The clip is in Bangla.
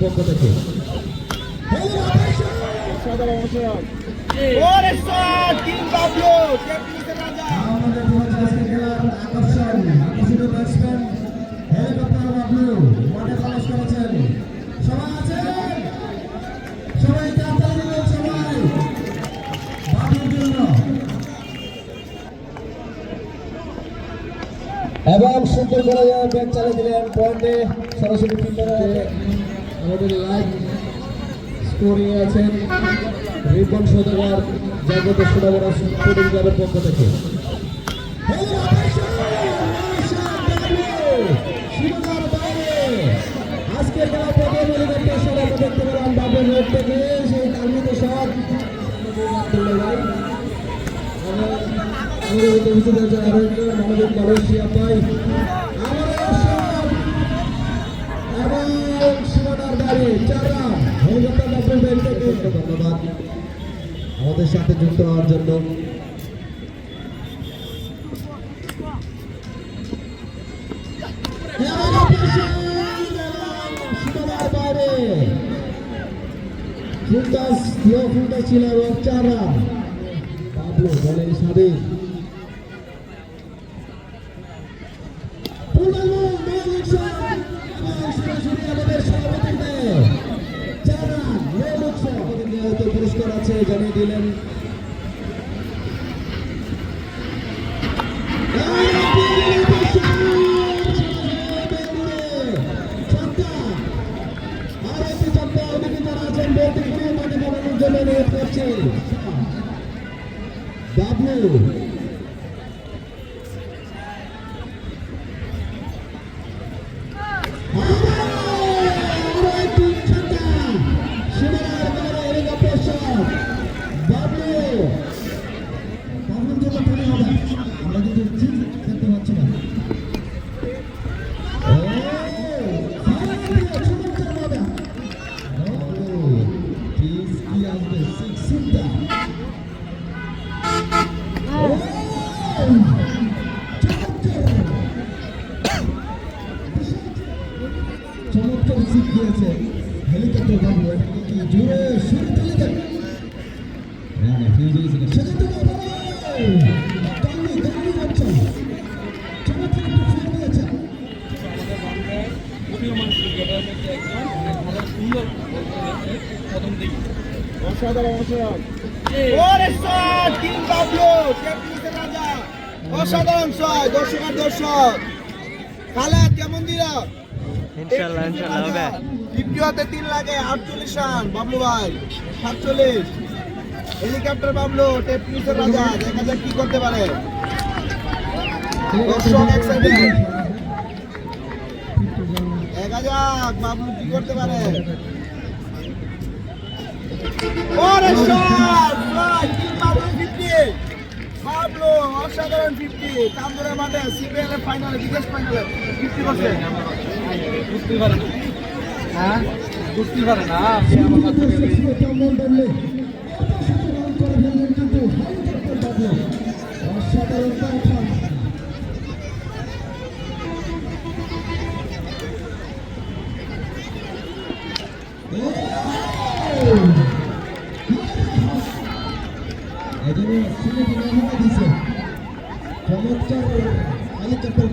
পক্ষ থেকে। এবং সুন্দর করে ব্যাট চালিয়ে দিলেন পয়েন্টে সরাসরি আমাদের লাইভ স্কোরিং আছেন রিপন সদাগর জগত সোনাবরা স্পোর্টিং ক্লাবের পক্ষ থেকে। আজকের খেলা প্রথম হেলিকপ্টার শট আমরা দেখতে পেলাম বাবুর রোড থেকে সেই কাঙ্ক্ষিত শট মানবিক মালয়েশিয়া পাই এবং সীমানার বাড়ি 4 রান হেলিকপ্টার বাবুর রোড থেকে। ধন্যবাদ আমাদের সাথে যুক্ত হওয়ার জন্য। সীমানার বাইরে ফুলটাস ছিল 4 রান। বাবলু বলেন স্বাধীন পুরস্কার আছে জানিয়ে দিলেন। বাবলু চমৎকার সিট দিয়েছে হেলিকপ্টার বাবু জোরে শুরু তালিকা অসাধারণ ছয়। দর্শক খেলা কেমন দিলা? ইনশাআল্লাহ হবে। 50 3 লাগে 48 রান বাবলু ভাই 47। হেলিকপ্টার বাবলু টেকনিক্যাল রাজা দেখা যাক কি করতে পারে। দর্শক এক্সাইটেড দেখা যাক বাবলু কি করতে পারে। ওরে শট ভাই বাবলু 50 বাবলু অসাধারণ 50 কামরা মাঠে সিপিএল এর ফাইনালে বিদেশ ফাইনালে 50 করছে। বুঝতে পারে না হ্যাঁ বুঝতে পারে না আপনি আমার কাছে অসাধারণ কথা চমৎকার হেলিকপ্টার